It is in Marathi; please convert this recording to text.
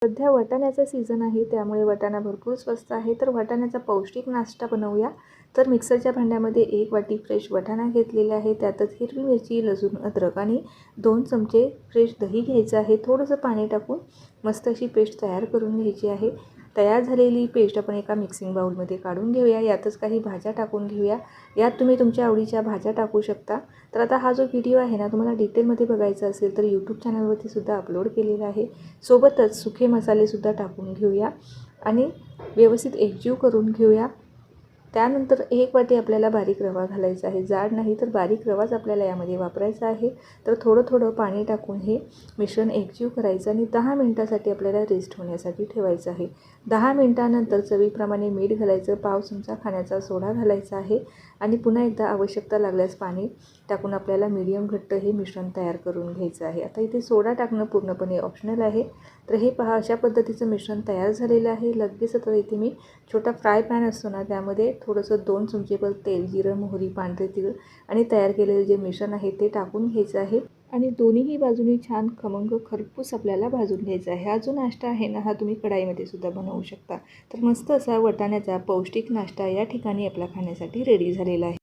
सध्या वाटाण्याचा सीझन आहे, त्यामुळे वाटाणा भरपूर स्वस्त आहे. तर वाटाण्याचा पौष्टिक नाश्ता बनवूया. तर मिक्सरच्या भांड्यामध्ये 1 वाटी फ्रेश वाटाणा घेतलेला आहे. त्यातच हिरवी मिरची, लसूण, अद्रक आणि 2 चमचे फ्रेश दही घ्यायचं आहे. थोडंसं पाणी टाकून मस्त अशी पेस्ट तयार करून घ्यायची आहे. तयार झालेली पेस्ट आपण एका मिक्सिंग बाउलमध्ये काढून घेऊया. यातच काही भाज्या टाकून घेऊया. यात तुम्ही तुमच्या आवडीच्या भाज्या टाकू शकता. तर आता हा जो व्हिडिओ आहे ना, तुम्हाला डिटेलमध्ये बघायचा असेल तर यूट्यूब चॅनलवरती सुद्धा अपलोड केलेला आहे. सोबतच सुके मसालेसुद्धा टाकून घेऊया आणि व्यवस्थित एकजीव करून घेऊया. त्यानंतर 1 वाटी आपल्याला बारीक रवा घालायचा आहे. जाड नाही तर बारीक रवाच आपल्याला यामध्ये वापरायचा आहे. तर थोडं थोडं पाणी टाकून हे मिश्रण एकजीव करायचं आणि 10 मिनिटासाठी आपल्याला रेस्ट होण्यासाठी ठेवायचं आहे. 10 मिनिटानंतर चवीप्रमाणे मीठ घालायचं, पाव चमचा खाण्याचा सोडा घालायचा आहे आणि पुन्हा एकदा आवश्यकता लागल्यास पाणी टाकून आपल्याला मीडियम घट्ट हे मिश्रण तयार करून घ्यायचं आहे. आता इथे सोडा टाकणं पूर्णपणे ऑप्शनल आहे. तर हे पहा, अशा पद्धतीचं मिश्रण तयार झालेलं आहे. लगेच आता इथे मी छोटा फ्राय पॅन असतो ना, त्यामध्ये थोडंसं 2 चमचेभर तेल, जिरं, मोहरी, पांढरे तीळ आणि तयार केलेले जे मिश्रण आहे ते टाकून घ्यायचं आहे आणि दोन्हीही बाजूनी छान खमंग खरपूस आपल्याला भाजून घ्यायचा आहे. हा जो नाश्ता आहे ना, हा तुम्ही कढाईमध्ये सुद्धा बनवू शकता. तर मस्त असा वाटाण्याचा पौष्टिक नाश्ता या ठिकाणी आपला खाण्यासाठी रेडी झालेला आहे.